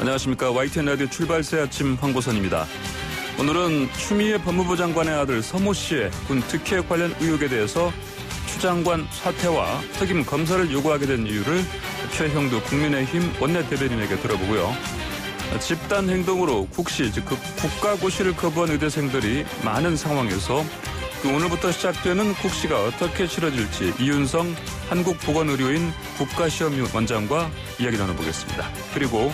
안녕하십니까. YTN 라디오 출발새 아침 황보선입니다. 오늘은 추미애 법무부 장관의 아들 서모 씨의 군 특혜 관련 의혹에 대해서 추 장관 사퇴와 특임 검사를 요구하게 된 이유를 최형두 국민의힘 원내대변인에게 들어보고요. 집단 행동으로 국시, 즉 국가고시를 거부한 의대생들이 많은 상황에서 오늘부터 시작되는 국시가 어떻게 치러질지 이윤성 한국보건의료인 국가시험원장과 이야기 나눠보겠습니다. 그리고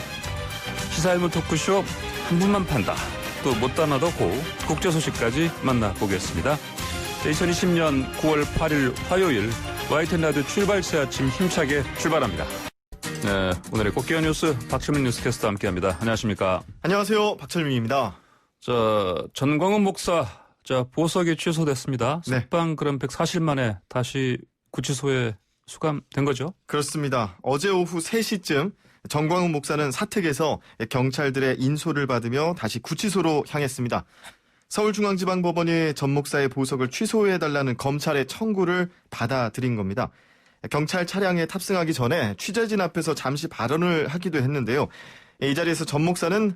시사일문 토크쇼 한 분만 판다. 또 못다 나더고 국제 소식까지 만나보겠습니다. 2020년 9월 8일 화요일 YTN 라디오 출발새 아침 힘차게 출발합니다. 네, 오늘의 꽃기어 뉴스 박철민 뉴스캐스터와 함께합니다. 안녕하십니까? 안녕하세요, 박철민입니다. 전광훈 목사 보석이 취소됐습니다. 네. 석방 그런백 사실 만에 다시 구치소에 수감된 거죠? 그렇습니다. 어제 오후 3시쯤 전광훈 목사는 사택에서 경찰들의 인소를 받으며 다시 구치소로 향했습니다. 서울중앙지방법원이 전 목사의 보석을 취소해달라는 검찰의 청구를 받아들인 겁니다. 경찰 차량에 탑승하기 전에 취재진 앞에서 잠시 발언을 하기도 했는데요. 이 자리에서 전 목사는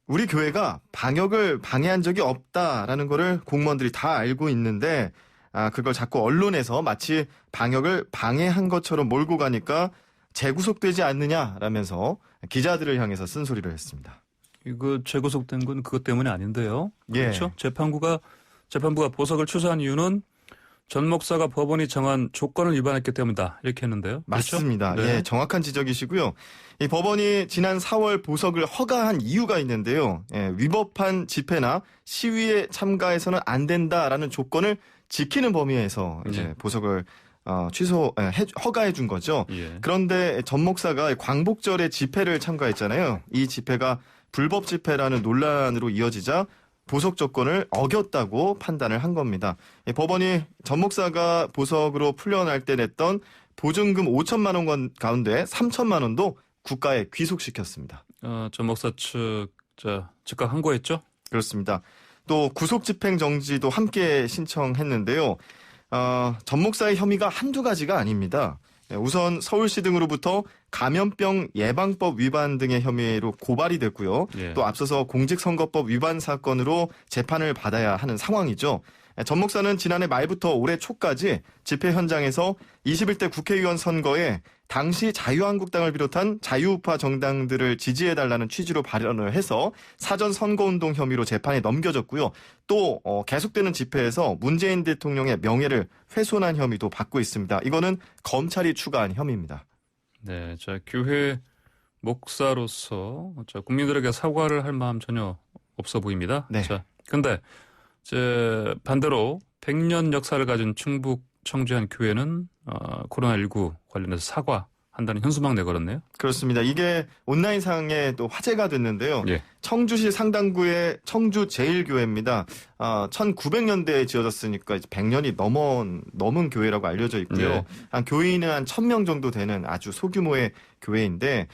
우리 교회가 방역을 방해한 적이 없다라는 거를 공무원들이 다 알고 있는데 그걸 자꾸 언론에서 마치 방역을 방해한 것처럼 몰고 가니까 재구속되지 않느냐라면서 기자들을 향해서 쓴소리를 했습니다. 이거 재구속된 건 그것 때문이 아닌데요. 그렇죠? 예. 재판부가 보석을 취소한 이유는 전 목사가 법원이 정한 조건을 위반했기 때문이다. 이렇게 했는데요. 맞습니다. 그렇죠? 네. 예, 정확한 지적이시고요. 이 법원이 지난 4월 보석을 허가한 이유가 있는데요. 예, 위법한 집회나 시위에 참가해서는 안 된다라는 조건을 지키는 범위에서 이제 보석을 허가해 준 거죠. 예. 그런데 전 목사가 광복절에 집회를 참가했잖아요. 이 집회가 불법 집회라는 논란으로 이어지자 보석 조건을 어겼다고 판단을 한 겁니다. 법원이 전 목사가 보석으로 풀려날 때 냈던 보증금 5천만 원 가운데 3천만 원도 국가에 귀속시켰습니다. 전 목사 측 즉각 항고했죠? 그렇습니다. 또 구속 집행 정지도 함께 신청했는데요. 전 목사의 혐의가 한두 가지가 아닙니다. 우선 서울시 등으로부터 감염병 예방법 위반 등의 혐의로 고발이 됐고요. 예. 또 앞서서 공직선거법 위반 사건으로 재판을 받아야 하는 상황이죠. 전 목사는 지난해 말부터 올해 초까지 집회 현장에서 21대 국회의원 선거에 당시 자유한국당을 비롯한 자유우파 정당들을 지지해달라는 취지로 발언을 해서 사전 선거운동 혐의로 재판에 넘겨졌고요. 또 계속되는 집회에서 문재인 대통령의 명예를 훼손한 혐의도 받고 있습니다. 이거는 검찰이 추가한 혐의입니다. 네, 교회 목사로서 국민들에게 사과를 할 마음 전혀 없어 보입니다. 네. 근데 반대로 100년 역사를 가진 충북 청주한 교회는 코로나19 관련해서 사과한다는 현수막 내걸었네요. 그렇습니다. 이게 온라인상에 또 화제가 됐는데요. 예. 청주시 상당구의 청주제일교회입니다. 1900년대에 지어졌으니까 이제 100년이 넘은 교회라고 알려져 있고요. 예. 교인은 한 1000명 정도 되는 아주 소규모의 교회인데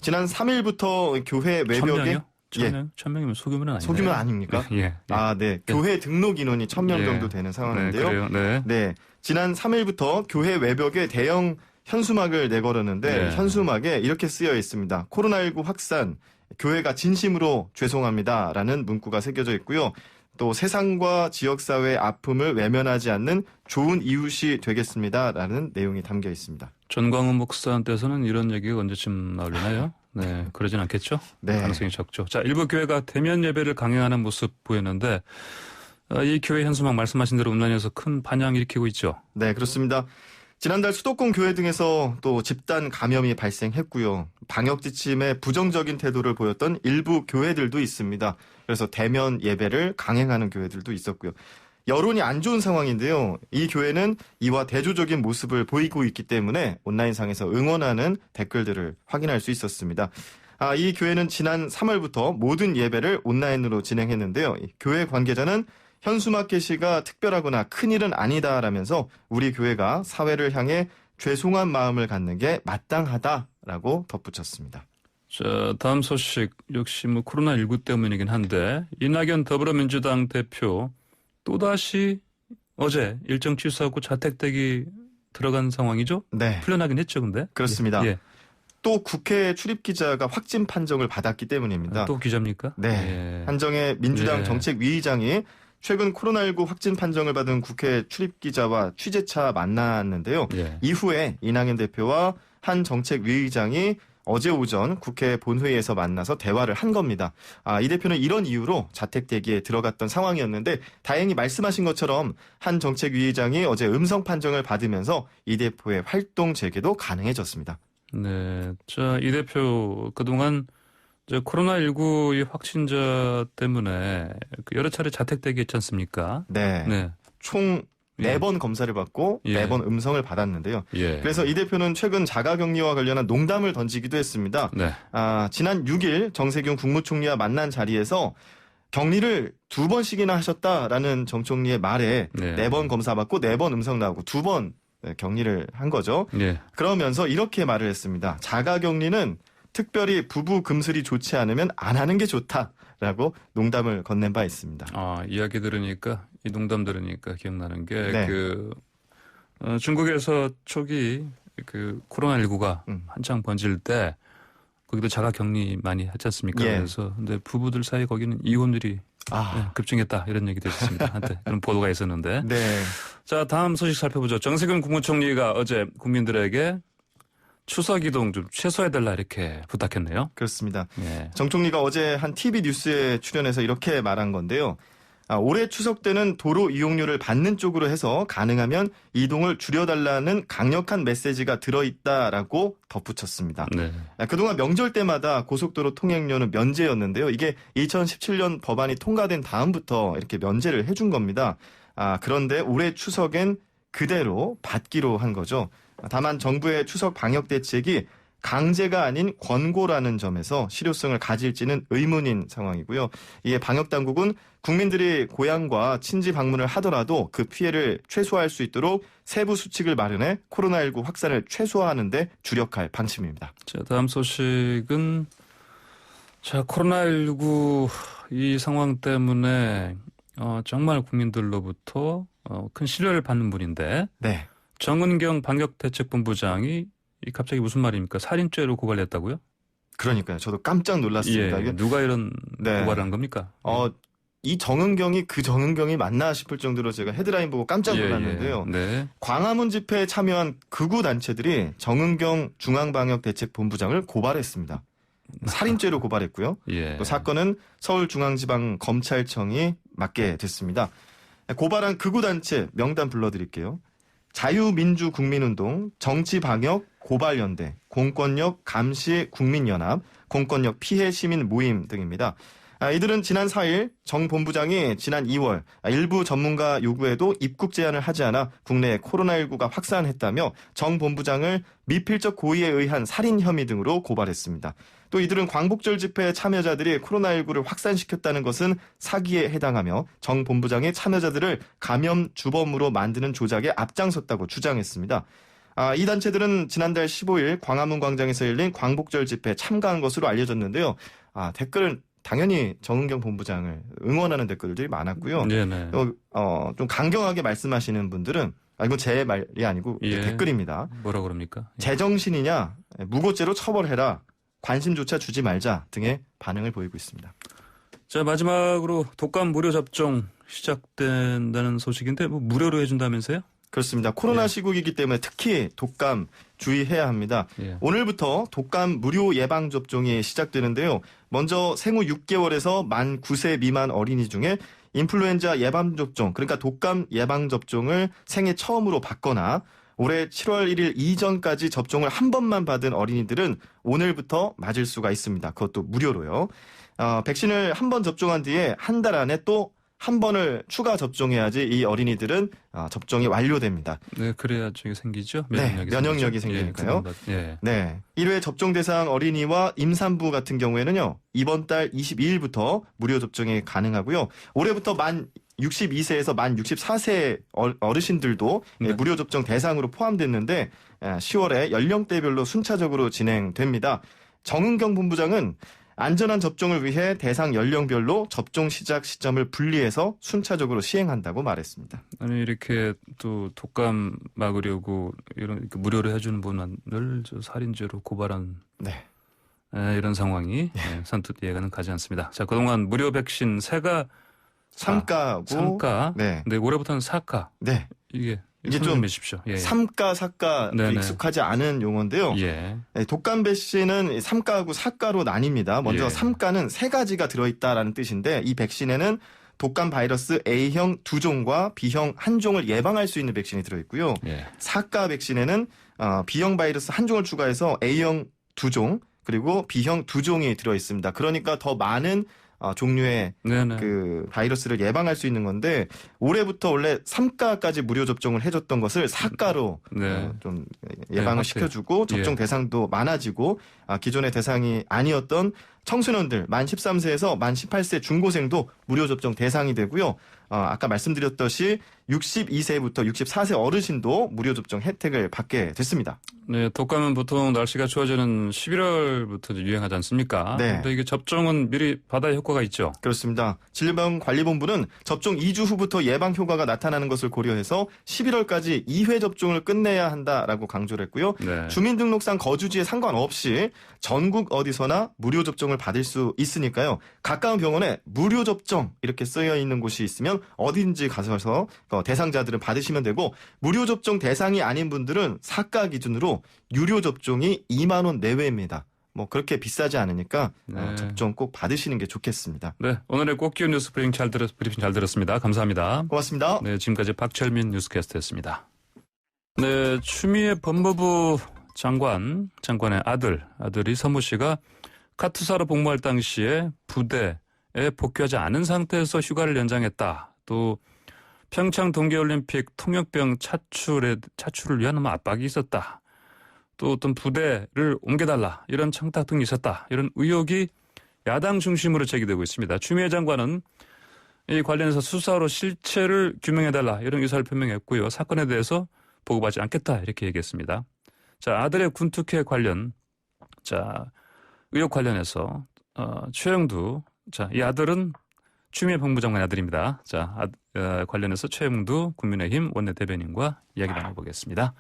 지난 3일부터 교회 외벽에 1000명이면 소규모는 아니에요. 소규모는 아닙니까? 예. 네. 교회 등록 인원이 1000명 정도 되는 상황인데요. 네, 그래요. 네. 지난 3일부터 교회 외벽에 대형 현수막을 내걸었는데 현수막에 이렇게 쓰여 있습니다. 코로나19 확산, 교회가 진심으로 죄송합니다라는 문구가 새겨져 있고요. 또 세상과 지역사회의 아픔을 외면하지 않는 좋은 이웃이 되겠습니다라는 내용이 담겨 있습니다. 전광훈 목사한테서는 이런 얘기가 언제쯤 나올려나요? 네, 그러진 않겠죠? 네. 가능성이 적죠. 일부 교회가 대면 예배를 강행하는 모습 보였는데 이 교회 현수막 말씀하신 대로 온라인에서 큰 반향을 일으키고 있죠. 네, 그렇습니다. 지난달 수도권 교회 등에서 또 집단 감염이 발생했고요. 방역 지침에 부정적인 태도를 보였던 일부 교회들도 있습니다. 그래서 대면 예배를 강행하는 교회들도 있었고요. 여론이 안 좋은 상황인데요. 이 교회는 이와 대조적인 모습을 보이고 있기 때문에 온라인상에서 응원하는 댓글들을 확인할 수 있었습니다. 이 교회는 지난 3월부터 모든 예배를 온라인으로 진행했는데요. 교회 관계자는 현수막 게시가 특별하거나 큰일은 아니다라면서 우리 교회가 사회를 향해 죄송한 마음을 갖는 게 마땅하다라고 덧붙였습니다. 다음 소식 역시 코로나19 때문이긴 한데 이낙연 더불어민주당 대표 또다시 어제 일정 취소하고 자택대기 들어간 상황이죠? 네. 풀려나긴 했죠, 근데? 그렇습니다. 예. 또 국회 출입 기자가 확진 판정을 받았기 때문입니다. 또 기자입니까? 네. 예. 한정혜 민주당 예. 정책위의장이 최근 코로나19 확진 판정을 받은 국회 출입 기자와 취재차 만났는데요. 예. 이후에 이낙연 대표와 한 정책위의장이 어제 오전 국회 본회의에서 만나서 대화를 한 겁니다. 이 대표는 이런 이유로 자택 대기에 들어갔던 상황이었는데 다행히 말씀하신 것처럼 한 정책위의장이 어제 음성 판정을 받으면서 이 대표의 활동 재개도 가능해졌습니다. 네. 자, 이 대표 그동안 코로나19 이 확진자 때문에 여러 차례 자택 대기했지 않습니까? 네. 네. 총 예. 4번 검사를 받고 예. 4번 음성을 받았는데요. 예. 그래서 이 대표는 최근 자가격리와 관련한 농담을 던지기도 했습니다. 네. 지난 6일 정세균 국무총리와 만난 자리에서 격리를 2번씩이나 하셨다라는 정 총리의 말에 네. 4번 검사 받고 4번 음성 나오고 2번 격리를 한 거죠. 예. 그러면서 이렇게 말을 했습니다. 자가격리는 특별히 부부 금슬이 좋지 않으면 안 하는 게 좋다라고 농담을 건넨 바 있습니다. 이야기 들으니까 이 농담 들으니까 기억나는 게 네. 중국에서 초기 코로나19가 한창 번질 때 거기도 자가격리 많이 했지 않습니까? 예. 그래서 근데 부부들 사이 거기는 이혼율이 급증했다 이런 얘기도 있었습니다. 한때 그런 보도가 있었는데. 네. 자, 다음 소식 살펴보죠. 정세균 국무총리가 어제 국민들에게 추석 이동 좀 최소화해달라 이렇게 부탁했네요. 그렇습니다. 예. 정 총리가 어제 한 TV 뉴스에 출연해서 이렇게 말한 건데요. 올해 추석 때는 도로 이용료를 받는 쪽으로 해서 가능하면 이동을 줄여달라는 강력한 메시지가 들어있다라고 덧붙였습니다. 네. 그동안 명절 때마다 고속도로 통행료는 면제였는데요. 이게 2017년 법안이 통과된 다음부터 이렇게 면제를 해준 겁니다. 그런데 올해 추석엔 그대로 받기로 한 거죠. 다만 정부의 추석 방역 대책이 강제가 아닌 권고라는 점에서 실효성을 가질지는 의문인 상황이고요. 이에 방역 당국은 국민들이 고향과 친지 방문을 하더라도 그 피해를 최소화할 수 있도록 세부 수칙을 마련해 코로나19 확산을 최소화하는 데 주력할 방침입니다. 자, 다음 소식은 코로나19 이 상황 때문에 정말 국민들로부터 큰 신뢰를 받는 분인데 네. 정은경 방역대책본부장이 갑자기 무슨 말입니까? 살인죄로 고발했다고요? 그러니까요. 저도 깜짝 놀랐습니다. 예, 누가 이런 네. 고발한 겁니까? 이 정은경이 그 정은경이 맞나 싶을 정도로 제가 헤드라인 보고 깜짝 놀랐는데요. 네. 광화문 집회에 참여한 극우 단체들이 정은경 중앙방역대책본부장을 고발했습니다. 살인죄로 고발했고요. 예. 또 사건은 서울중앙지방검찰청이 맡게 됐습니다. 고발한 극우 단체 명단 불러드릴게요. 자유민주국민운동, 정치방역 고발연대, 공권력 감시 국민연합, 공권력 피해 시민 모임 등입니다. 이들은 지난 4일 정 본부장이 지난 2월 일부 전문가 요구에도 입국 제한을 하지 않아 국내에 코로나19가 확산했다며 정 본부장을 미필적 고의에 의한 살인 혐의 등으로 고발했습니다. 또 이들은 광복절 집회 참여자들이 코로나19를 확산시켰다는 것은 사기에 해당하며 정 본부장이 참여자들을 감염 주범으로 만드는 조작에 앞장섰다고 주장했습니다. 이 단체들은 지난달 15일 광화문 광장에서 열린 광복절 집회에 참가한 것으로 알려졌는데요. 댓글은 당연히 정은경 본부장을 응원하는 댓글들이 많았고요. 네네. 좀 강경하게 말씀하시는 분들은 이건 제 말이 아니고 댓글입니다. 뭐라 그럽니까? 제정신이냐, 무고죄로 처벌해라, 관심조차 주지 말자 등의 반응을 보이고 있습니다. 자, 마지막으로 독감 무료 접종 시작된다는 소식인데 무료로 해준다면서요? 그렇습니다. 코로나 시국이기 때문에 특히 독감 주의해야 합니다. 오늘부터 독감 무료 예방접종이 시작되는데요. 먼저 생후 6개월에서 만 9세 미만 어린이 중에 인플루엔자 예방접종, 그러니까 독감 예방접종을 생애 처음으로 받거나 올해 7월 1일 이전까지 접종을 한 번만 받은 어린이들은 오늘부터 맞을 수가 있습니다. 그것도 무료로요. 백신을 한 번 접종한 뒤에 한 달 안에 또 한 번을 추가 접종해야지 이 어린이들은 접종이 완료됩니다. 네, 그래야 저게 생기죠? 면역력이 생기니까요. 예. 네. 1회 접종 대상 어린이와 임산부 같은 경우에는요. 이번 달 22일부터 무료 접종이 가능하고요. 올해부터 만 62세에서 만 64세 어르신들도 무료 접종 대상으로 포함됐는데 10월에 연령대별로 순차적으로 진행됩니다. 정은경 본부장은 안전한 접종을 위해 대상 연령별로 접종 시작 시점을 분리해서 순차적으로 시행한다고 말했습니다. 아니 이렇게 또 독감 막으려고 이런 무료로 해주는 분을 살인죄로 고발한 네. 이런 상황이 선뜻 이해가는 가지 않습니다. 자 그동안 무료 백신 세가 3가고 3가 네. 네, 올해부터는 4가 네. 이게 좀 해주십시오. 예. 3가, 4가 네네. 익숙하지 않은 용어인데요. 예. 네, 독감 백신은 3가하고 4가로 나뉩니다. 먼저 예. 3가는 세 가지가 들어있다라는 뜻인데 이 백신에는 독감 바이러스 A형 2종과 B형 1종을 예방할 수 있는 백신이 들어있고요. 예. 4가 백신에는 B형 바이러스 1종을 추가해서 A형 2종 그리고 B형 2종이 들어있습니다. 그러니까 더 많은 종류의 네네. 그 바이러스를 예방할 수 있는 건데 올해부터 원래 3가까지 무료 접종을 해줬던 것을 4가로 네. 좀 예방을 네, 시켜주고 접종 예. 대상도 많아지고 기존의 대상이 아니었던 청소년들 만 13세에서 만 18세 중고생도 무료 접종 대상이 되고요. 아까 말씀드렸듯이 62세부터 64세 어르신도 무료 접종 혜택을 받게 됐습니다. 네, 독감은 보통 날씨가 추워지는 11월부터 유행하지 않습니까? 네. 근데 이게 접종은 미리 받아야 효과가 있죠. 그렇습니다. 질병관리본부는 접종 2주 후부터 예방 효과가 나타나는 것을 고려해서 11월까지 2회 접종을 끝내야 한다라고 강조를 했고요. 네. 주민등록상 거주지에 상관없이 전국 어디서나 무료 접종을 받을 수 있으니까요. 가까운 병원에 무료 접종 이렇게 쓰여 있는 곳이 있으면 어딘지 가셔서 대상자들은 받으시면 되고 무료 접종 대상이 아닌 분들은 4가 기준으로 유료 접종이 2만 원 내외입니다. 뭐 그렇게 비싸지 않으니까 네. 접종 꼭 받으시는 게 좋겠습니다. 네, 오늘의 꼭 기운 뉴스 브리핑 잘 들었습니다. 감사합니다. 고맙습니다. 네, 지금까지 박철민 뉴스캐스터였습니다. 네, 추미애 법무부 장관의 아들이 서모 씨가 카투사로 복무할 당시에 부대에 복귀하지 않은 상태에서 휴가를 연장했다. 또 평창 동계올림픽 통역병 차출을 위한 압박이 있었다. 또 어떤 부대를 옮겨달라 이런 청탁 등이 있었다. 이런 의혹이 야당 중심으로 제기되고 있습니다. 추미애 장관은 이 관련해서 수사로 실체를 규명해달라 이런 의사를 표명했고요. 사건에 대해서 보고받지 않겠다 이렇게 얘기했습니다. 자, 아들의 군특혜 관련 의혹 관련해서 최영두 이 아들은 추미애 법무장관의 아들입니다. 관련해서 최영두 국민의힘 원내대변인과 이야기 나눠보겠습니다.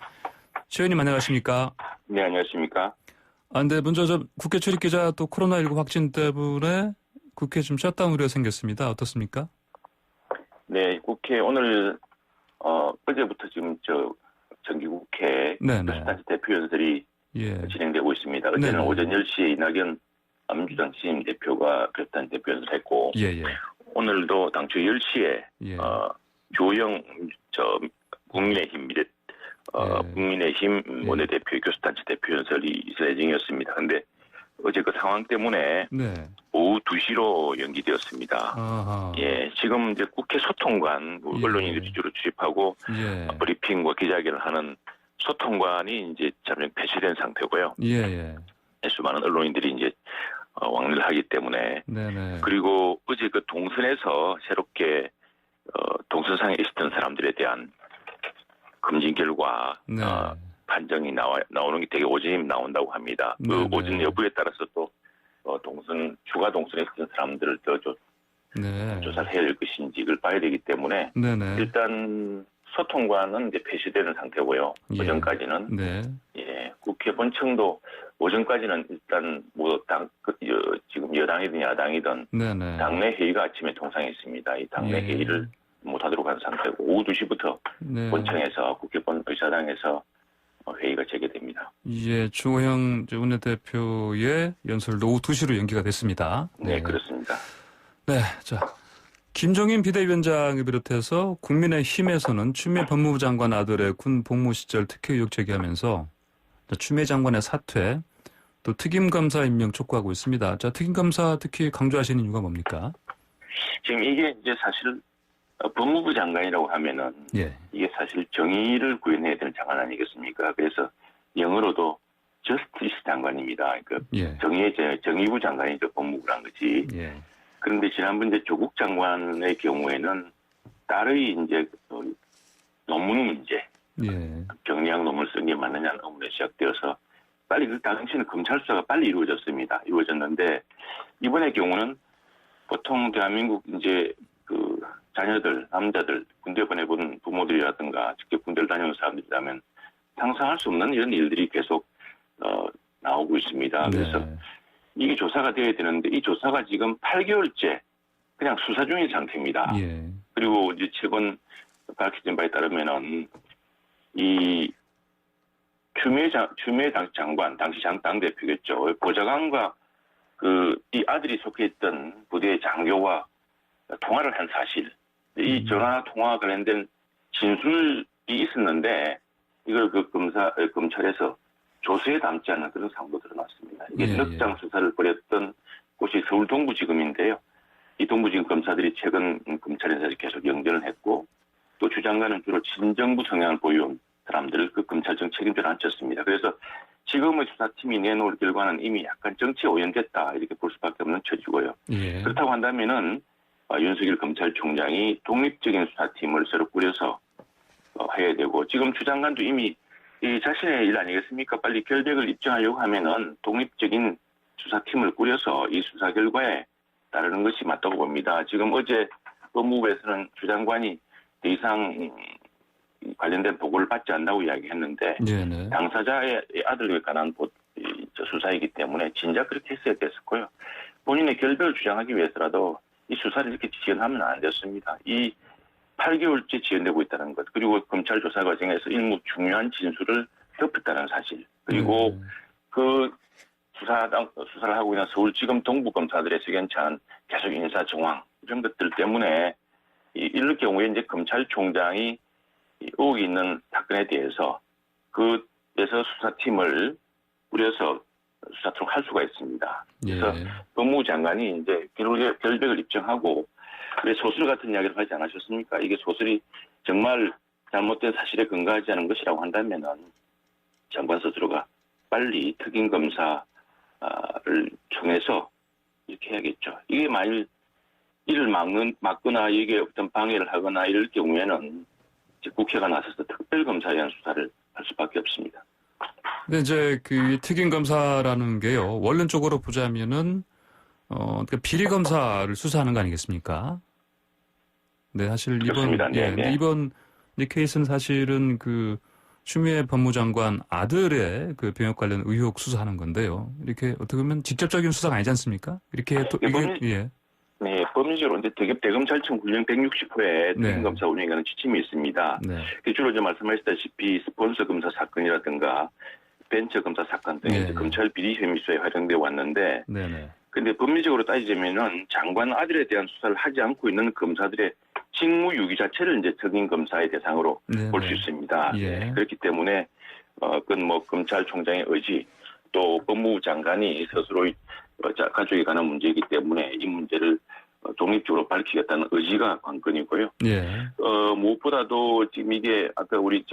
최 의원님 안녕하십니까? 네, 안녕하십니까? 근데 먼저 국회 출입기자 또 코로나19 확진 때문에 국회 좀 셧다운 우려가 생겼습니다. 어떻습니까? 네, 국회 오늘 어제부터 지금 정기국회 교수단체 대표 연설이 진행되고 있습니다. 어제는 네네. 오전 10시에 이낙연 민주당 신임 대표가 교수단 대표 연설했고 오늘도 당초 10시에 조영 국민의힘 원내대표 교수단체 대표 연설이 있을 예정이었습니다. 그런데 어제 그 상황 때문에 오후 2시로 연기되었습니다. 아하. 예, 지금 이제 국회 소통관 언론인들이 주로 출입하고 브리핑과 기자회견을 하는 소통관이 이제 잠시 폐쇄된 상태고요. 수많은 언론인들이 이제 왕래를 하기 때문에 그리고 어제 그 동선에서 새롭게 동선상에 있었던 사람들에 대한 검진 결과 판정이 나오는 게 되게 오전에 나온다고 합니다. 그 오전 여부에 따라서 또 추가 동선에 있었던 사람들을 더 조사를 해야 될 것인지 이걸 봐야 되기 때문에 일단 소통관은 이제 폐쇄되는 상태고요. 오전까지는 국회 본청도 오전까지는 일단 지금 여당이든 야당이든 당내 회의가 아침에 통상에 있습니다. 이 당내 회의를 못하도록 한 상태고 오후 2시부터 본청에서 국회 의사당에서 회의가 재개됩니다. 주호영 원내대표의 연설도 오후 2시로 연기가 됐습니다. 네, 그렇습니다. 김종인 비대위원장을 비롯해서 국민의힘에서는 추미애 법무부 장관 아들의 군 복무 시절 특혜 의혹 제기하면서 추미애 장관의 사퇴, 또 특임검사 임명 촉구하고 있습니다. 특임검사 특히 강조하시는 이유가 뭡니까? 지금 이게 이제 사실 법무부 장관이라고 하면은 이게 사실 정의를 구현해야 되는 장관 아니겠습니까? 그래서 영어로도 저스티스 장관입니다. 정의부 장관이죠. 법무부란 거지. 그런데 지난번 이제 조국 장관의 경우에는 딸의 이제 논문 문제, 경리학 논문을 쓴 게 맞느냐는 의문에 시작되어서 빨리 그 당시에는 검찰 수사가 빨리 이루어졌습니다. 이루어졌는데 이번의 경우는 보통 대한민국 이제 그 자녀들, 남자들 군대 보내본 부모들이라든가 직접 군대를 다녀온 사람들이라면 상상할 수 없는 이런 일들이 계속 나오고 있습니다. 그래서 이게 조사가 되어야 되는데 이 조사가 지금 8개월째 그냥 수사 중인 상태입니다. 예. 그리고 이제 최근 밝혀진 바에 따르면은 이 추미애 장관, 당시 당대표겠죠. 보좌관과 이 아들이 속해있던 부대의 장교와 통화를 한 사실, 이 전화 통화 관련된 진술이 있었는데 이걸 검찰에서 조서에 담지 않는 그런 상황도 드러났습니다. 이게 넉장 수사를 벌였던 곳이 서울 동부지검인데요. 이 동부지검 검사들이 최근 검찰 인사를 계속 연결을 했고 또 주 장관은 주로 친정부 성향을 보여온 사람들을 그 검찰청 책임자로 앉혔습니다. 그래서 지금의 수사팀이 내놓을 결과는 이미 약간 정치에 오연됐다 이렇게 볼 수밖에 없는 처지고요. 예. 그렇다고 한다면은 윤석열 검찰총장이 독립적인 수사팀을 새로 꾸려서 해야 되고 지금 주 장관도 이미 이 자신의 일 아니겠습니까? 빨리 결백을 입증하려고 하면은 독립적인 수사팀을 꾸려서 이 수사 결과에 따르는 것이 맞다고 봅니다. 지금 어제 법무부에서는 주 장관이 더 이상 관련된 보고를 받지 않는다고 이야기했는데 네네. 당사자의 아들에 관한 수사이기 때문에 진작 그렇게 했어야 됐었고요. 본인의 결백을 주장하기 위해서라도 이 수사를 이렇게 지연하면 안 됐습니다. 이 8개월째 지연되고 있다는 것, 그리고 검찰 조사 과정에서 일부 중요한 진술을 덮었다는 사실, 그리고 그 수사를 하고 있는 서울지검 동부검사들의 석연찮은 계속 인사 정황 이런 것들 때문에 이럴 경우에 이제 검찰총장이 의혹이 있는 사건에 대해서 그에서 수사팀을 꾸려서 수사를 할 수가 있습니다. 그래서 법무부 장관이 이제 결백을 입증하고 왜 소설 같은 이야기를 하지 않으셨습니까? 이게 소설이 정말 잘못된 사실에 근거하지 않은 것이라고 한다면은 장관 스스로가 빨리 특임 검사를 청해서 이렇게 해야겠죠. 이게 만일 이를 막거나 이게 어떤 방해를 하거나 이럴 경우에는 이제 국회가 나서서 특별검사에 대한 수사를 할 수밖에 없습니다. 근데 이제 그 특임 검사라는 게요. 원론적으로 보자면은 비리 검사를 수사하는 거 아니겠습니까? 네, 사실 그렇습니다. 이번 케이스는 사실은 그 추미애 법무장관 아들의 그 병역 관련 의혹 수사하는 건데요. 이렇게 어떻게 보면 직접적인 수사가 아니지 않습니까? 이렇게 또 네, 법률적으로 이제 대검찰청 군령 160호에 특임검사 운영에 관한 지침이 있습니다. 주로 이제 말씀하셨다시피 스폰서 검사 사건이라든가 벤처 검사 사건 등 검찰 비리 혐의 수사에 활용되어 왔는데, 근데 법리적으로 따지자면은 장관 아들에 대한 수사를 하지 않고 있는 검사들의 직무 유기 자체를 이제 특임 검사의 대상으로 볼 수 있습니다. 그렇기 때문에 그건 뭐 검찰총장의 의지 또 법무부 장관이 스스로 가족에 관한 문제이기 때문에 이 문제를 독립적으로 밝히겠다는 의지가 관건이고요. 무엇보다도 지금 이게 아까 우리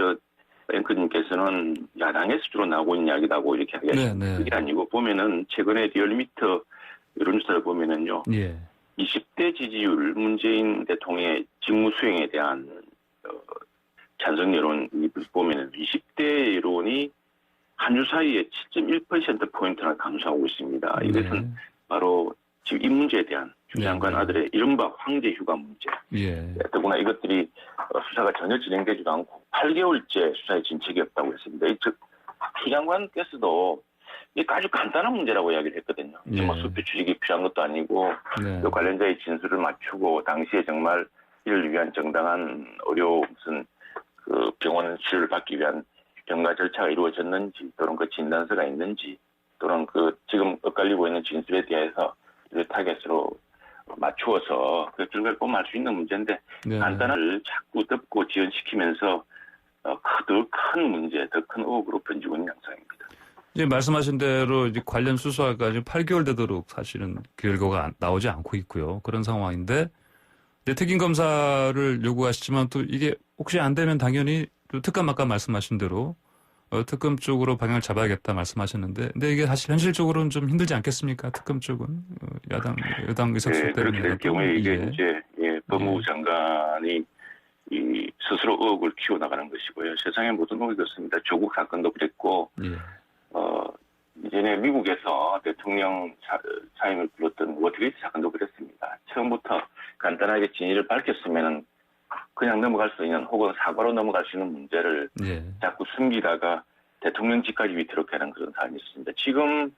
앵커님께서는 야당에서 주로 나오고 있는 이야기라고 이렇게 하겠습니다. 그게 아니고 보면은 최근에 리얼미터 여론조사를 보면은요. 20대 지지율 문재인 대통령의 직무 수행에 대한 찬성 여론이 보면은 20대 여론이 한 주 사이에 7.1%포인트나 감소하고 있습니다. 이것은 바로 지금 이 문제에 대한 주 장관 아들의 이른바 황제 휴가 문제. 더구나 이것들이 수사가 전혀 진행되지도 않고 8개월째 수사에 진척이 없다고 했습니다. 즉, 주 장관께서도 이게 아주 간단한 문제라고 이야기를 했거든요. 뭐 수표 추적이 필요한 것도 아니고 또 관련자의 진술을 맞추고 당시에 정말 이를 위한 정당한 의료 무슨 그 병원 치료를 받기 위한 병가 절차가 이루어졌는지 또는 그 진단서가 있는지 또는 그 지금 엇갈리고 있는 진술에 대해서 타겟으로 맞추어서 그 결과를 보면 알 수 있는 문제인데 간단한 자꾸 덮고 지연시키면서 더 큰 문제, 더 큰 의혹으로 번지고 있는 양상입니다. 이제 말씀하신 대로 이제 관련 수사가 지금 8개월 되도록 사실은 결과가 나오지 않고 있고요. 그런 상황인데 특임 검사를 요구하시지만 또 이게 혹시 안 되면 당연히 또 특감 아까 말씀하신 대로 특검 쪽으로 방향을 잡아야겠다 말씀하셨는데, 근데 이게 사실 현실적으로는 좀 힘들지 않겠습니까? 특검 쪽은 여당 의석수 때문에. 그렇게 될 경우에 이게 이제 법무부 장관이 스스로 의혹을 키워나가는 것이고요. 세상의 모든 의혹이 그렇습니다. 조국 사건도 그랬고, 이전에 미국에서 대통령 사임을 불렀던 워터게이트 사건도 그랬습니다. 처음부터 간단하게 진위를 밝혔으면 그냥 넘어갈 수 있는 혹은 사과로 넘어갈 수 있는 문제를 자꾸 숨기다가 대통령직까지 위태롭게 하는 그런 사안이 있습니다. 지금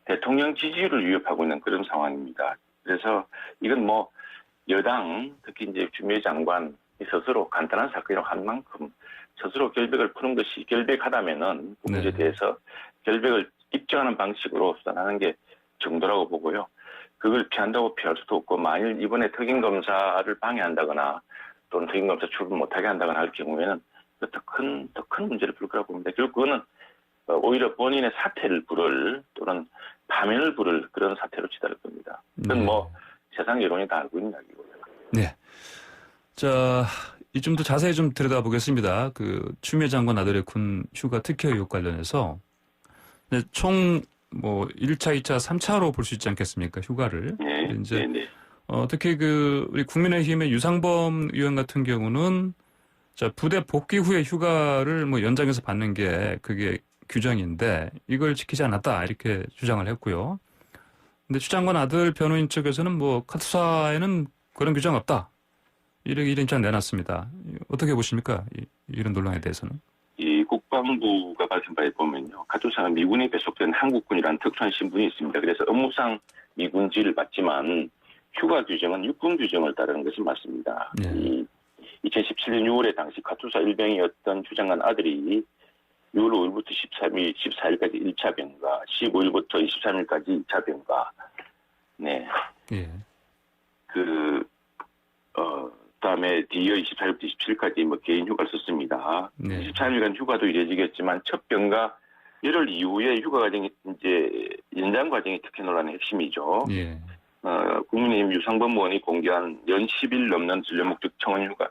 대통령 지지율을 위협하고 있는 그런 상황입니다. 그래서 이건 뭐 여당 특히 이제 추미애 장관이 스스로 간단한 사건이라고 한 만큼 스스로 결백을 푸는 것이 결백하다면은 그 문제에 대해서 결백을 입증하는 방식으로 수단하는 게 정도라고 보고요. 그걸 피한다고 피할 수도 없고 만일 이번에 특임검사를 방해한다거나 또는 특임검사 출근 못하게 한다거나 할 경우에는 더 큰 문제를 부를 거라고 봅니다. 결국 그거는 오히려 본인의 사퇴를 부를 또는 파면을 부를 그런 사태로 치달을 겁니다. 그건 뭐 세상 여론이 다 알고 있는 이야기고요. 네. 자, 좀 더 자세히 좀 들여다보겠습니다. 그 추미애 장관 아들의 군 휴가 특혜 의혹 관련해서 총 뭐 1차, 2차, 3차로 볼 수 있지 않겠습니까? 휴가를. 네. 이제 네. 특히 그 우리 국민의힘의 유상범 의원 같은 경우는 자, 부대 복귀 후에 휴가를 뭐 연장해서 받는 게 그게 규정인데 이걸 지키지 않았다 이렇게 주장을 했고요. 근데 추 장관 아들 변호인 측에서는 뭐 카투사에는 그런 규정 없다. 이런 입장 내놨습니다. 어떻게 보십니까? 이런 논란에 대해서는? 이 국방부가 밝힌 바에 보면요. 카투사는 미군에 배속된 한국군이라는 특수한 신분이 있습니다. 그래서 업무상 미군지를 받지만 휴가 규정은 육군 규정을 따르는 것이 맞습니다. 2017년 6월에 당시 카투사 일병이었던 추 장관 아들이 6월 5일부터 14일까지 1차 병가, 15일부터 23일까지 2차 병가. 네. 그다음에 뒤이어 24일부터 27일까지 뭐 개인 휴가를 썼습니다. 23일간 휴가도 이뤄지겠지만 첫 병가 열흘 이후에 휴가 과정이 이제 연장 과정이 특혜 논란의 핵심이죠. 국민의힘 유상범 의원이 공개한 연 10일 넘는 진료 목적 청원 휴가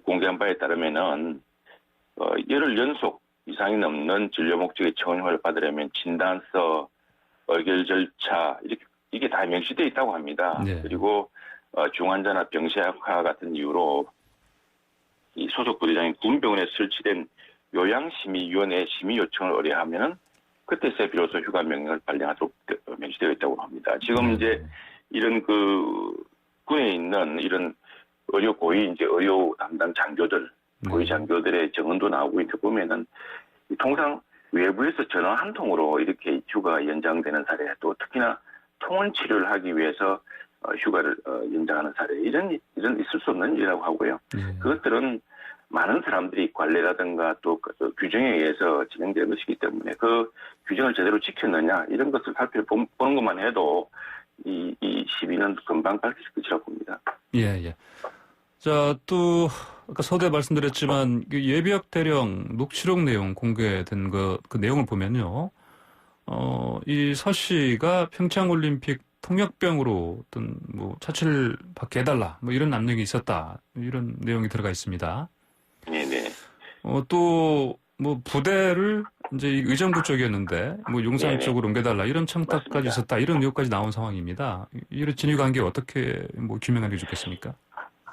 공개한 바에 따르면은 열흘 연속 이상이 넘는 진료 목적의 청원 휴가를 받으려면 진단서, 의결 절차 이게 다 명시되어 있다고 합니다. 그리고 중환자나 병세약화 같은 이유로 이 소속 부대장이 군병원에 설치된 요양심의위원회 심의 요청을 의뢰하면은 그때서야 비로소 휴가 명령을 발령하도록 명시되어 있다고 합니다. 지금 이제 이런 그 군에 있는 이런 의료 고위 이제 의료 담당 장교들, 고위 장교들의 증언도 나오고 있는데 보면은 통상 외부에서 전화 한 통으로 이렇게 휴가가 연장되는 사례, 또 특히나 통원 치료를 하기 위해서 휴가를 연장하는 사례, 이런 있을 수 없는 일이라고 하고요. 그것들은 많은 사람들이 관례라든가 또 그 규정에 의해서 진행되는 것이기 때문에 그 규정을 제대로 지켰느냐 이런 것을 살펴보는 것만 해도 이 시비는 금방 밝힐 것이라고 봅니다. 자, 또 아까 서두에 말씀드렸지만 예비역 대령 녹취록 내용 공개된 그 내용을 보면요, 이 서 씨가 평창 올림픽 통역병으로 어떤 뭐 차치를 받게 해달라 뭐 이런 압력이 있었다 이런 내용이 들어가 있습니다. 네네. 또 뭐 부대를 이제 의정부 쪽이었는데 뭐 용산 쪽으로 옮겨달라 이런 청탁까지 맞습니다. 있었다 이런 내용까지 나온 상황입니다. 이런 진위 관계 어떻게 뭐 규명하는 게 좋겠습니까?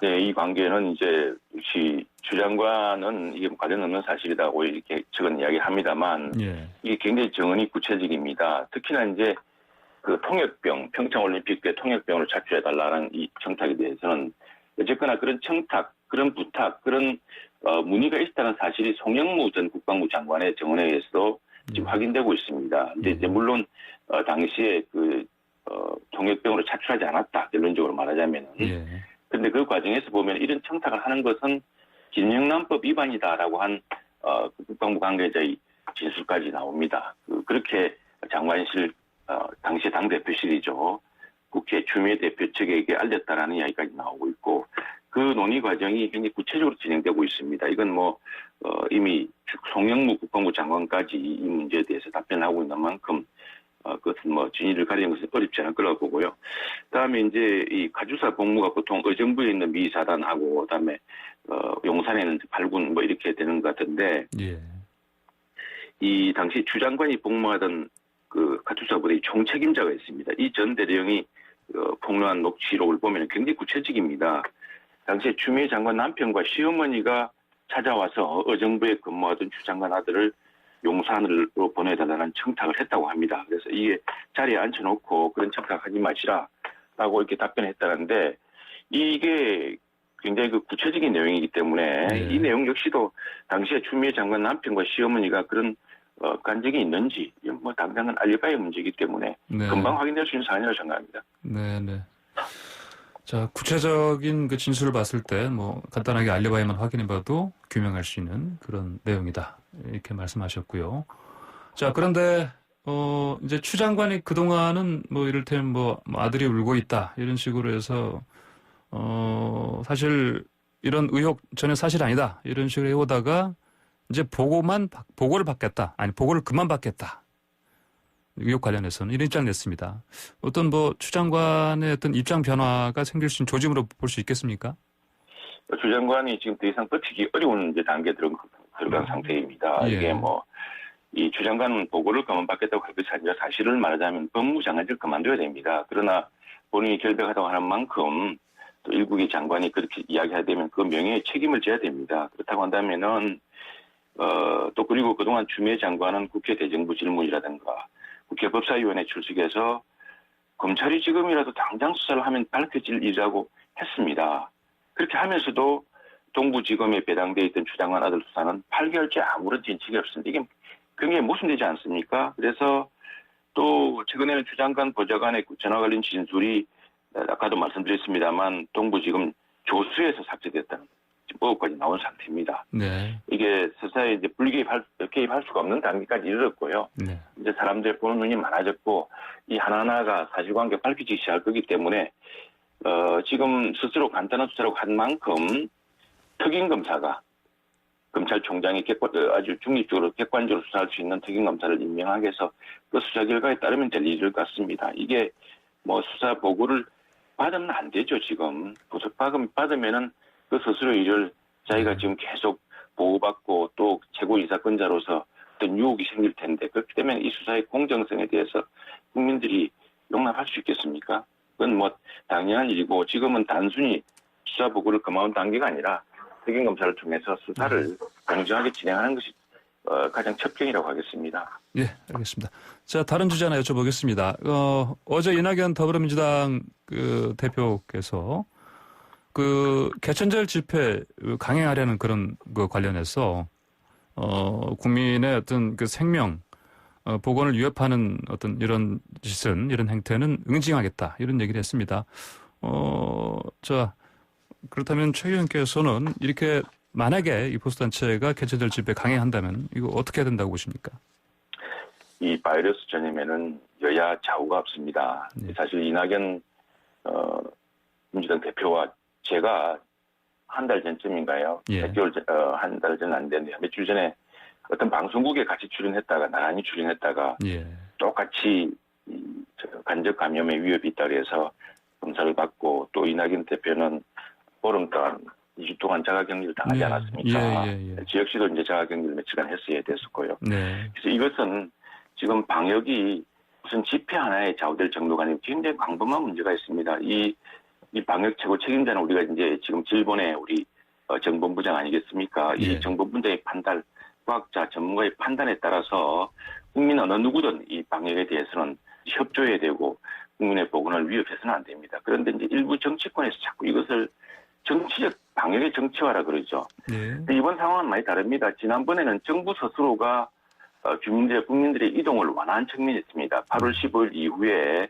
네, 이 관계는 이제 역시 추 장관은 이게 관련 없는 사실이라고 이렇게 적은 이야기를 합니다만 이게 굉장히 정언이 구체적입니다. 특히나 이제 그 통역병, 평창올림픽 때 통역병으로 착취해달라는 이 청탁에 대해서는 어쨌거나 그런 청탁, 그런 부탁, 그런 문의가 있다는 사실이 송영무 전 국방부 장관의 증언에 의해서도 지금 확인되고 있습니다. 근데 이제 물론 당시에 그 통역병으로 착취하지 않았다, 결론적으로 말하자면은. 근데 그 과정에서 보면 이런 청탁을 하는 것은 김영란법 위반이다라고 한 국방부 관계자의 진술까지 나옵니다. 그렇게 장관실 당시 당대표실이죠. 국회 추미애 대표 측에게 알렸다라는 이야기까지 나오고 있고 그 논의 과정이 굉장히 구체적으로 진행되고 있습니다. 이건 뭐 이미 송영무 국방부 장관까지 이 문제에 대해서 답변하고 있는 만큼 그것은 뭐 진위를 가리는 것은 어렵지 않을 거라고 보고요. 그다음에 이제 이 가주사 복무가 보통 의정부에 있는 미 사단하고 그다음에 용산에는 8군 뭐 이렇게 되는 것 같은데 이 당시 추 장관이 복무하던 그 카투사 부대의 총책임자가 있습니다. 이 전 대령이 폭로한 녹취록을 보면 굉장히 구체적입니다. 당시에 추미애 장관 남편과 시어머니가 찾아와서 의정부에 근무하던 추 장관 아들을 용산으로 보내달라는 청탁을 했다고 합니다. 그래서 이게 자리에 앉혀놓고 그런 청탁하지 마시라라고 이렇게 답변했다는데 이게 굉장히 그 구체적인 내용이기 때문에 이 내용 역시도 당시에 추미애 장관 남편과 시어머니가 그런 간적이 있는지 뭐 당장은 알리바이 문제이기 때문에 금방 확인될 수 있는 사안이라고 생각합니다. 네네. 자, 구체적인 그 진술을 봤을 때 뭐 간단하게 알리바이만 확인해봐도 규명할 수 있는 그런 내용이다. 이렇게 말씀하셨고요. 자, 그런데 이제 추 장관이 그동안은 뭐 이를테면 뭐 아들이 울고 있다 이런 식으로 해서 사실 이런 의혹 전혀 사실 아니다 이런 식으로 해오다가 이제 보고를 받겠다. 아니 보고를 그만 받겠다. 의혹 관련해서는 이런 입장을 냈습니다. 어떤 뭐 추 장관의 어떤 입장 변화가 생길 수 있는 조짐으로 볼 수 있겠습니까? 추 장관이 지금 더 이상 버티기 어려운 이제 단계에 들어간 상태입니다. 이게 뭐 이 추 장관은 보고를 그만 받겠다고 할 것이 아니라 사실을 말하자면 법무장관을 그만둬야 됩니다. 그러나 본인이 결백하다고 하는 만큼 또 일국의 장관이 그렇게 이야기하게 되면 그 명예에 책임을 져야 됩니다. 그렇다고 한다면은 또 그리고 그동안 추미애 장관은 국회 대정부 질문이라든가 국회 법사위원회 출석해서 검찰이 지금이라도 당장 수사를 하면 밝혀질 일이라고 했습니다. 그렇게 하면서도 동부지검에 배당돼 있던 추 장관 아들 수사는 8개월째 아무런 진척이 없습니다. 이게 굉장히 모순되지 않습니까? 그래서 또 최근에는 추 장관 보좌관의 전화 관련 진술이 아까도 말씀드렸습니다만 동부지검 조수에서 삭제됐다는 보고까지 나온 상태입니다. 네. 이게 수사에 이제 개입할 수가 없는 단계까지 이르렀고요. 네. 이제 사람들 보는 눈이 많아졌고 이 하나하나가 사실관계 밝혀지기 시작할 거기 때문에 지금 스스로 간단한 수사라고 한 만큼 특임검사가 검찰총장이 아주 중립적으로 객관적으로 수사할 수 있는 특임검사를 임명하게 해서 그 수사 결과에 따르면 될 일일 것 같습니다. 이게 뭐 수사 보고를 받으면 안 되죠, 지금. 받으면은 그 스스로 일을 자기가 지금 계속 보호받고 또 최고인사권자로서 어떤 유혹이 생길 텐데 그렇기 때문에 이 수사의 공정성에 대해서 국민들이 용납할 수 있겠습니까? 그건 뭐 당연한 일이고 지금은 단순히 수사 보고를 그만둔 단계가 아니라 특임검사를 통해서 수사를 공정하게 진행하는 것이 가장 첩경이라고 하겠습니다. 예, 알겠습니다. 자, 다른 주제 하나 여쭤보겠습니다. 어제 이낙연 더불어민주당 그 대표께서 그 개천절 집회 강행하려는 그런 거 관련해서 국민의 어떤 그 생명 보건을 위협하는 어떤 이런 짓은 이런 행태는 응징하겠다 이런 얘기를 했습니다. 자 그렇다면 최 의원께서는 이렇게 만약에 이 보수단체가 개천절 집회 강행한다면 이거 어떻게 해야 된다고 보십니까? 이 바이러스 전임에는 여야 좌우가 없습니다. 네. 사실 이낙연 민주당 대표와 제가 한 달 전쯤인가요? 한 달 전 안 됐는데 며칠 전에 어떤 방송국에 같이 출연했다가 나란히 출연했다가 똑같이 간접 감염의 위협이 있다고 해서 검사를 받고 또 이낙연 대표는 보름 동안 2주 동안 자가격리를 당하지 않았습니까? 지역시도 이제 자가격리를 며칠간 했어야 됐었고요. 그래서 이것은 지금 방역이 무슨 집회 하나에 좌우될 정도가 아니고 굉장히 광범한 문제가 있습니다. 이 방역 최고 책임자는 우리가 이제 지금 질본의 우리 정본부장 아니겠습니까? 이 정본부장의 판단, 과학자, 전문가의 판단에 따라서 국민 어느 누구든 이 방역에 대해서는 협조해야 되고 국민의 보건을 위협해서는 안 됩니다. 그런데 이제 일부 정치권에서 자꾸 이것을 정치적 방역의 정치화라 그러죠. 이번 상황은 많이 다릅니다. 지난번에는 정부 스스로가 국민들의 이동을 완화한 측면이 있습니다. 8월 15일 이후에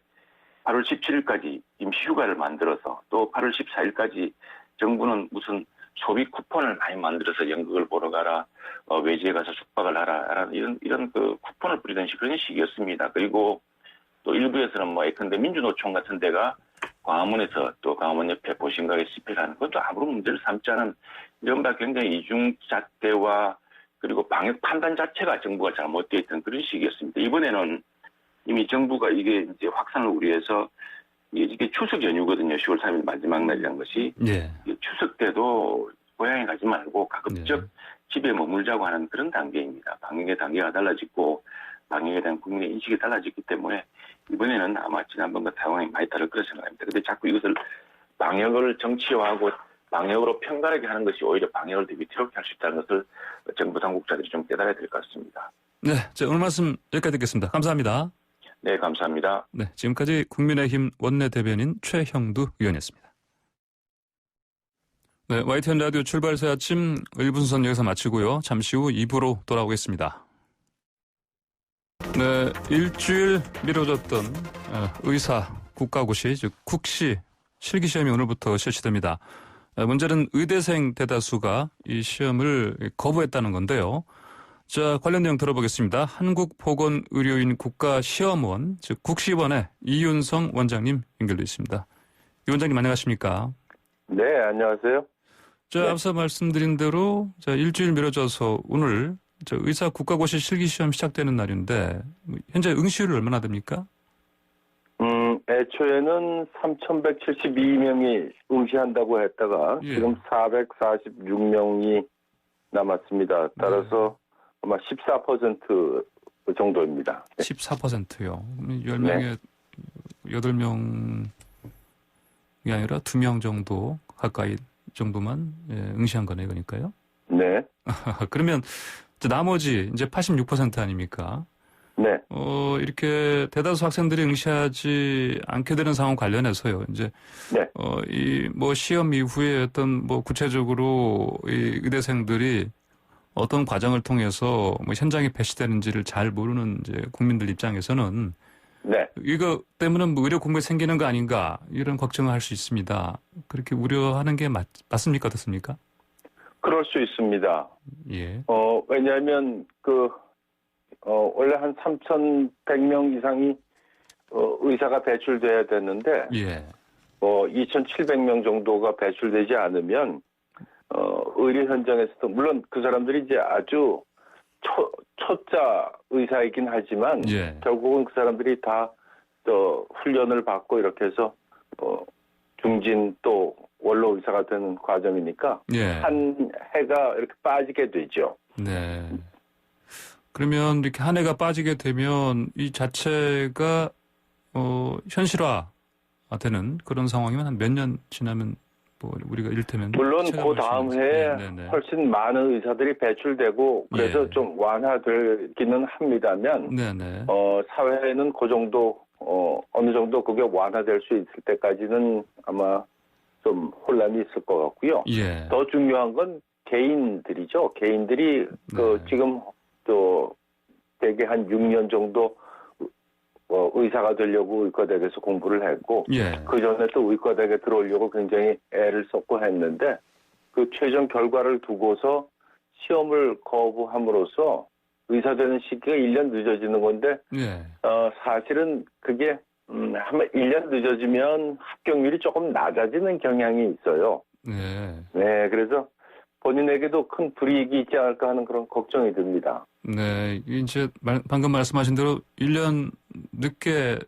8월 17일까지 임시휴가를 만들어서 또 8월 14일까지 정부는 무슨 소비 쿠폰을 많이 만들어서 연극을 보러 가라, 외지에 가서 숙박을 하라, 이런 그 쿠폰을 뿌리던 그런 시기였습니다. 그리고 또 일부에서는 뭐 예컨대 민주노총 같은 데가 광화문에서 또 광화문 옆에 보신각에 집회를 하는 것도 아무런 문제를 삼지 않은 이른바 굉장히 이중잣대와 그리고 방역 판단 자체가 정부가 잘못되어 있던 그런 시기였습니다. 이번에는 이미 정부가 이게 이제 확산을 우려해서 이게 추석 연휴거든요. 10월 3일 마지막 날이란 것이. 추석 때도 고향에 가지 말고 가급적 집에 머물자고 하는 그런 단계입니다. 방역의 단계가 달라지고 방역에 대한 국민의 인식이 달라졌기 때문에 이번에는 아마 지난번과 상황이 많이 다를 거라 생각합니다. 그런데 자꾸 이것을 방역을 정치화하고 방역으로 편가르게 하는 것이 오히려 방역을 더 위태롭게 할 수 있다는 것을 정부 당국자들이 좀 깨달아야 될 것 같습니다. 네, 오늘 말씀 여기까지 듣겠습니다. 감사합니다. 네, 감사합니다. 네, 지금까지 국민의힘 원내대변인 최형두 의원이었습니다. 네, YTN 라디오 출발새 아침 1부 순서는 여기서 마치고요. 잠시 후 2부로 돌아오겠습니다. 네, 일주일 미뤄졌던 의사 국가고시, 즉 국시 실기시험이 오늘부터 실시됩니다. 문제는 의대생 대다수가 이 시험을 거부했다는 건데요. 자, 관련 내용 들어보겠습니다. 한국보건의료인 국가시험원, 즉 국시원의 이윤성 원장님 연결돼 있습니다. 이 원장님 안녕하십니까? 네, 안녕하세요. 자, 네. 앞서 말씀드린 대로 일주일 미뤄져서 오늘 의사 국가고시 실기시험 시작되는 날인데 현재 응시율이 얼마나 됩니까? 애초에는 3,172명이 응시한다고 했다가 지금 446명이 남았습니다. 따라서 아마 14% 정도입니다. 네. 14%요. 10명에 8명이 아니라 2명 정도 가까이 정도만 응시한 거네, 그러니까요. 네. 그러면 나머지 이제 86% 아닙니까? 네. 이렇게 대다수 학생들이 응시하지 않게 되는 상황 관련해서요. 이제 네. 이 시험 이후에 어떤 구체적으로 이 의대생들이 어떤 과정을 통해서 현장에 배치되는지를 잘 모르는 이제 국민들 입장에서는 네. 이거 때문에 의료 공백이 생기는 거 아닌가 이런 걱정을 할 수 있습니다. 그렇게 우려하는 게 맞습니까? 어떻습니까? 그럴 수 있습니다. 예. 왜냐하면 원래 한 3,100명 이상이 의사가 배출돼야 되는데 2,700명 정도가 배출되지 않으면 의료 현장에서도 물론 그 사람들이 이제 아주 초짜 의사이긴 하지만 결국은 그 사람들이 다 훈련을 받고 이렇게 해서 중진 또 원로 의사가 되는 과정이니까 한 해가 이렇게 빠지게 되죠. 네. 그러면 이렇게 한 해가 빠지게 되면 이 자체가 현실화되는 그런 상황이면 한 몇 년 지나면 우리가 이를테면 물론 그 다음 해에 훨씬 많은 의사들이 배출되고 그래서 좀 완화되기는 합니다만 사회는 그 정도 어느 정도 그게 완화될 수 있을 때까지는 아마 좀 혼란이 있을 것 같고요. 더 중요한 건 개인들이죠. 개인들이 지금 또 대개 한 6년 정도 의사가 되려고 의과대학에서 공부를 했고 그 전에 또 의과대학에 들어오려고 굉장히 애를 썼고 했는데 그 최종 결과를 두고서 시험을 거부함으로써 의사 되는 시기가 1년 늦어지는 건데 사실은 그게 한 1년 늦어지면 합격률이 조금 낮아지는 경향이 있어요. 네, 그래서 본인에게도 큰 불이익이 있지 않을까 하는 그런 걱정이 듭니다. 네, 이제 방금 말씀하신 대로 1년 늦게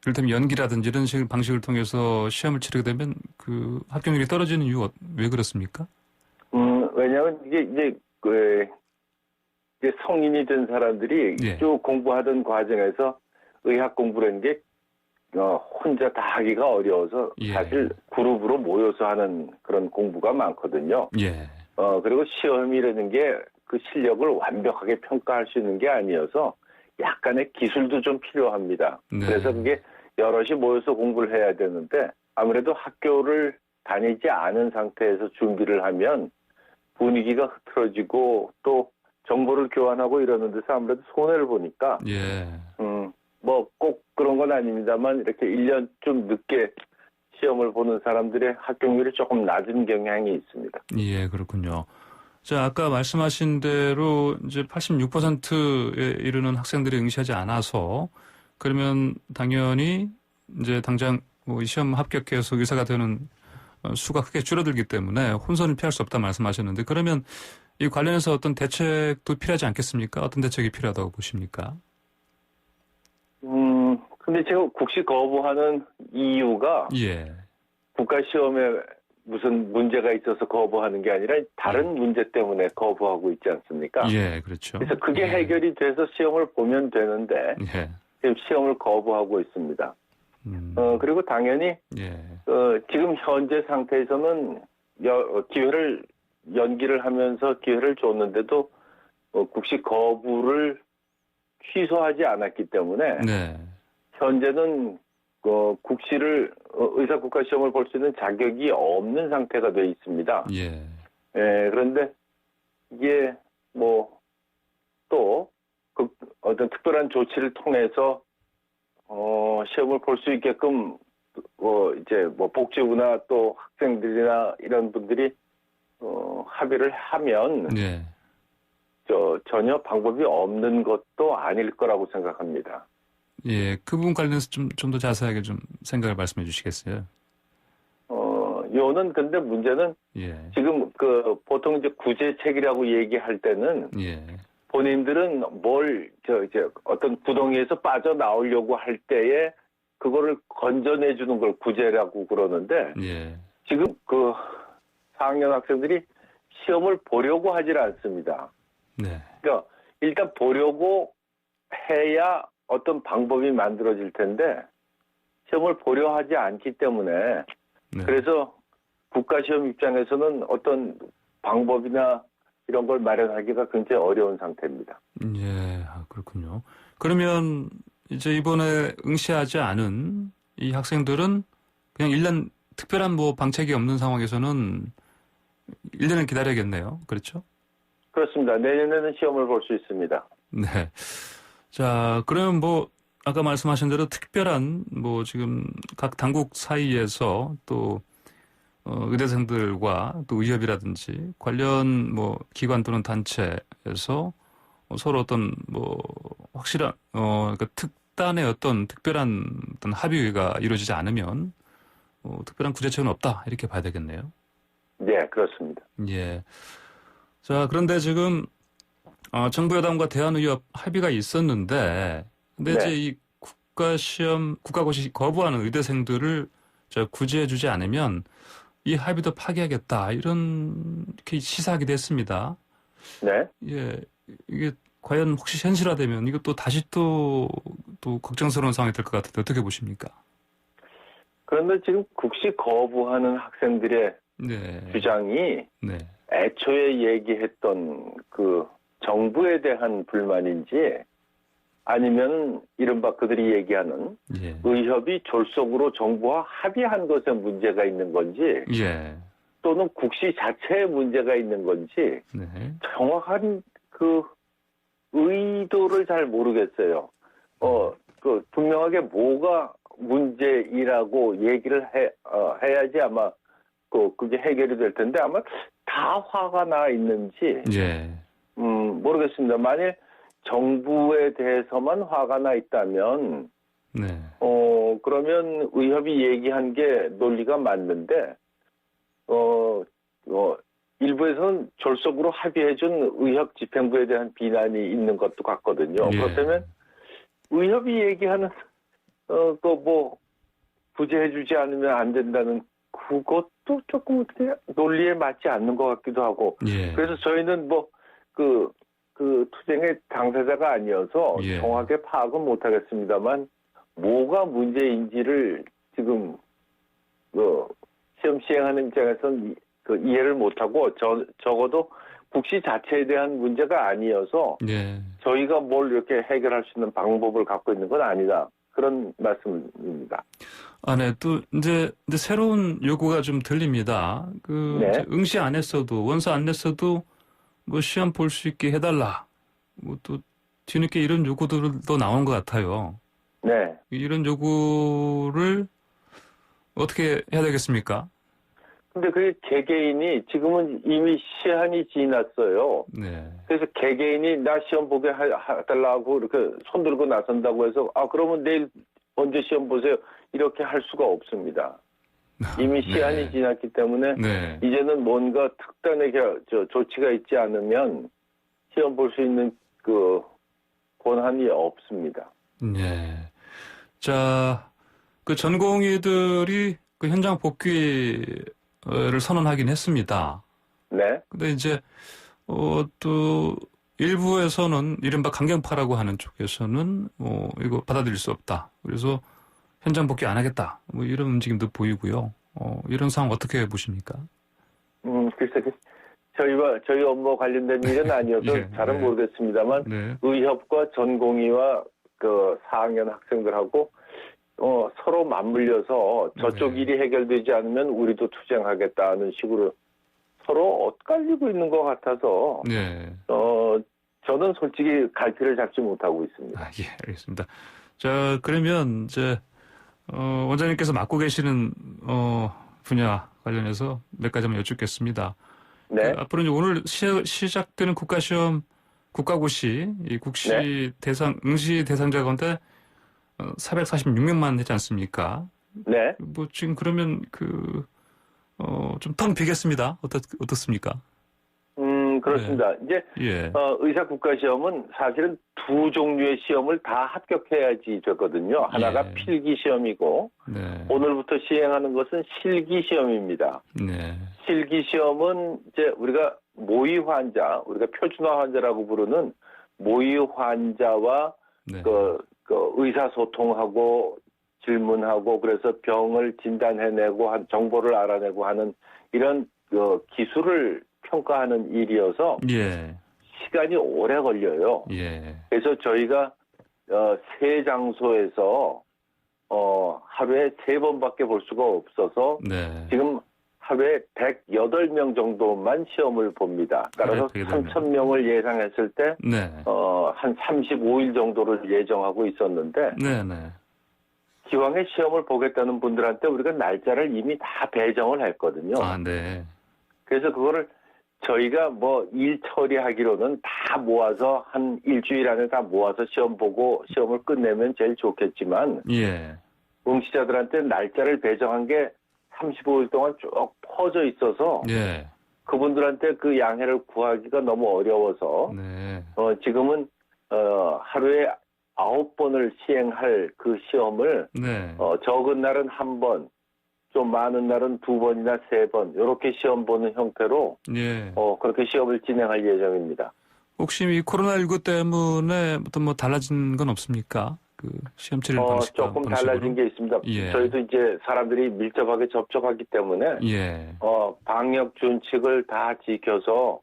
이를테면 연기라든지 이런 방식을 통해서 시험을 치르게 되면 그 합격률이 떨어지는 이유가 왜 그렇습니까? 왜냐하면 이게 성인이 된 사람들이 쭉 공부하던 과정에서 의학 공부라는 게 혼자 다 하기가 어려워서 사실 그룹으로 모여서 하는 그런 공부가 많거든요. 그리고 시험이라는 게 그 실력을 완벽하게 평가할 수 있는 게 아니어서 약간의 기술도 좀 필요합니다. 그래서 그게 여럿이 모여서 공부를 해야 되는데 아무래도 학교를 다니지 않은 상태에서 준비를 하면 분위기가 흐트러지고 또 정보를 교환하고 이러는 데서 아무래도 손해를 보니까 꼭 그런 건 아닙니다만 이렇게 1년 좀 늦게 시험을 보는 사람들의 합격률이 조금 낮은 경향이 있습니다. 예, 그렇군요. 자, 아까 말씀하신 대로 이제 86%에 이르는 학생들이 응시하지 않아서 그러면 당연히 이제 당장 시험 합격해서 의사가 되는 수가 크게 줄어들기 때문에 혼선을 피할 수 없다 말씀하셨는데 그러면 이 관련해서 어떤 대책도 필요하지 않겠습니까? 어떤 대책이 필요하다고 보십니까? 근데 제가 국시 거부하는 이유가 국가시험에 무슨 문제가 있어서 거부하는 게 아니라 다른 문제 때문에 거부하고 있지 않습니까? 그렇죠. 그래서 그게 해결이 돼서 시험을 보면 되는데 지금 시험을 거부하고 있습니다. 그리고 당연히 지금 현재 상태에서는 기회를 연기를 하면서 기회를 줬는데도 국시 거부를 취소하지 않았기 때문에 네. 현재는 국시를 의사국가 시험을 볼 수 있는 자격이 없는 상태가 되어 있습니다. 예. 그런데 이게 또 어떤 특별한 조치를 통해서 시험을 볼 수 있게끔 복지부나 또 학생들이나 이런 분들이 합의를 하면 예. 전혀 방법이 없는 것도 아닐 거라고 생각합니다. 예, 그 부분 관련해서 좀 더 자세하게 좀 생각을 말씀해 주시겠어요? 요는 근데 문제는 예. 지금 보통 이제 구제책이라고 얘기할 때는 예. 본인들은 어떤 구덩이에서 빠져나오려고 할 때에 그거를 건져내 주는 걸 구제라고 그러는데 예. 지금 4학년 학생들이 시험을 보려고 하질 않습니다. 네. 그러니까 일단 보려고 해야 어떤 방법이 만들어질 텐데 시험을 보려 하지 않기 때문에 네. 그래서 국가시험 입장에서는 어떤 방법이나 이런 걸 마련하기가 굉장히 어려운 상태입니다. 예, 그렇군요. 그러면 이제 이번에 응시하지 않은 이 학생들은 그냥 1년 특별한 방책이 없는 상황에서는 1년을 기다려야겠네요. 그렇죠? 그렇습니다. 내년에는 시험을 볼 수 있습니다. 네. 자, 그러면 아까 말씀하신 대로 특별한 지금 각 당국 사이에서 또 의대생들과 또 의협이라든지 관련 기관 또는 단체에서 서로 어떤 확실한 그러니까 특단의 어떤 특별한 어떤 합의가 이루어지지 않으면 특별한 구제책은 없다 이렇게 봐야 되겠네요. 네, 그렇습니다. 예. 자, 그런데 지금 정부 여당과 대한의협 합의가 있었는데, 근데 네. 이제 이 국가고시 거부하는 의대생들을 구제해주지 않으면 이 합의도 파기하겠다 이렇게 시사하기도 했습니다. 네. 예, 이게 과연 혹시 현실화되면 이것도 다시 또 걱정스러운 상황이 될 것 같은데 어떻게 보십니까? 그런데 지금 국시 거부하는 학생들의 네. 주장이 네. 애초에 얘기했던 정부에 대한 불만인지 아니면 이른바 그들이 얘기하는 예. 의협이 졸속으로 정부와 합의한 것에 문제가 있는 건지 예. 또는 국시 자체에 문제가 있는 건지 네. 정확한 의도를 잘 모르겠어요. 분명하게 뭐가 문제이라고 얘기를 해야지 아마 그게 해결이 될 텐데 아마 다 화가 나 있는지 예. 모르겠습니다. 만일 정부에 대해서만 화가 나 있다면 네. 그러면 의협이 얘기한 게 논리가 맞는데 일부에서는 졸속으로 합의해준 의협 집행부에 대한 비난이 있는 것도 같거든요. 예. 그렇다면 의협이 얘기하는 구제해주지 않으면 안 된다는 그것도 조금 어떻게 논리에 맞지 않는 것 같기도 하고. 예. 그래서 저희는 투쟁의 당사자가 아니어서 예. 정확하게 파악은 못하겠습니다만 뭐가 문제인지를 지금 시험 시행하는 입장에서는 이해를 못하고 적어도 국시 자체에 대한 문제가 아니어서 예. 저희가 뭘 이렇게 해결할 수 있는 방법을 갖고 있는 건 아니다. 그런 말씀입니다. 네. 또 이제 새로운 요구가 좀 들립니다. 네. 이제 응시 안 했어도 원서 안 냈어도 시험 볼 수 있게 해달라. 또 뒤늦게 이런 요구들도 나온 것 같아요. 네. 이런 요구를 어떻게 해야 되겠습니까? 근데 그게 개개인이 지금은 이미 시한이 지났어요. 네. 그래서 개개인이 나 시험 보게 해달라고 이렇게 손 들고 나선다고 해서 그러면 내일 언제 시험 보세요. 이렇게 할 수가 없습니다. 이미 시한이 네. 지났기 때문에 네. 이제는 뭔가 특단의 조치가 있지 않으면 시험 볼 수 있는 권한이 없습니다. 네. 자, 전공의들이 현장 복귀를 선언하긴 했습니다. 네. 근데 이제 또 일부에서는 이른바 강경파라고 하는 쪽에서는 이거 받아들일 수 없다. 그래서 현장 복귀 안 하겠다. 이런 움직임도 보이고요. 이런 상황 어떻게 보십니까? 글쎄, 저희 업무 관련된 일은 아니어서 예, 잘은 네. 모르겠습니다만 네. 의협과 전공의와 그 4학년 학생들하고 서로 맞물려서 저쪽 네. 일이 해결되지 않으면 우리도 투쟁하겠다는 식으로 서로 엇갈리고 있는 것 같아서 네. 저는 솔직히 갈피를 잡지 못하고 있습니다. 예, 알겠습니다. 자, 그러면 이제 원장님께서 맡고 계시는 분야 관련해서 몇 가지만 여쭙겠습니다. 네. 앞으로 이제 오늘 시작되는 국가시험 국가고시 이 국시 네. 응시 대상자 가운데 446명만 했지 않습니까? 네. 뭐 지금 그러면 좀 텅 비겠습니다. 어떻습니까? 그렇습니다. 네. 이제 의사 국가시험은 사실은 두 종류의 시험을 다 합격해야지 되거든요. 하나가 예. 필기 시험이고 네. 오늘부터 시행하는 것은 실기 시험입니다. 네. 실기 시험은 이제 우리가 모의 환자, 우리가 표준화 환자라고 부르는 모의 환자와 네. 그 의사소통하고 질문하고 그래서 병을 진단해내고 정보를 알아내고 하는 이런 기술을 평가하는 일이어서 예. 시간이 오래 걸려요. 예. 그래서 저희가 세 장소에서 하루에 3번밖에 볼 수가 없어서 네. 지금 하루에 108명 정도만 시험을 봅니다. 따라서 3,000명을 예상했을 때 네. 한 35일 정도를 예정하고 있었는데 네, 네. 기왕에 시험을 보겠다는 분들한테 우리가 날짜를 이미 다 배정을 했거든요. 아, 네. 그래서 그거를 저희가 뭐 일 처리하기로는 다 모아서 한 일주일 안에 다 모아서 시험 보고 시험을 끝내면 제일 좋겠지만 예. 응시자들한테 날짜를 배정한 게 35일 동안 쭉 퍼져 있어서 예. 그분들한테 그 양해를 구하기가 너무 어려워서 네. 지금은 하루에 9번을 시행할 그 시험을 네. 적은 날은 1번, 좀 많은 날은 2번이나 3번 이렇게 시험 보는 형태로 예. 그렇게 시험을 진행할 예정입니다. 혹시 이 코로나19 때문에 어떤 뭐 달라진 건 없습니까? 그 시험 치를 방식과 조금 방식으로? 달라진 게 있습니다. 예. 저희도 이제 사람들이 밀접하게 접촉하기 때문에 예. 방역 준칙을 다 지켜서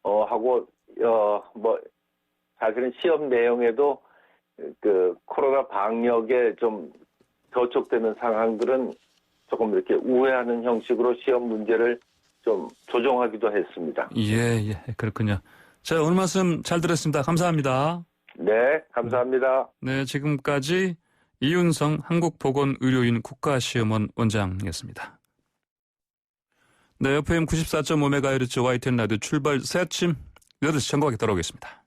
하고 뭐 사실은 시험 내용에도 그 코로나 방역에 좀 저촉되는 상황들은 조금 이렇게 우회하는 형식으로 시험 문제를 좀 조정하기도 했습니다. 예, 그렇군요. 자, 오늘 말씀 잘 들었습니다. 감사합니다. 네, 감사합니다. 네, 지금까지 이윤성 한국보건의료인 국가시험원 원장이었습니다. 네, FM 94.5MHz YTN 라디오 출발 새 아침 8시 정각에 돌아오겠습니다.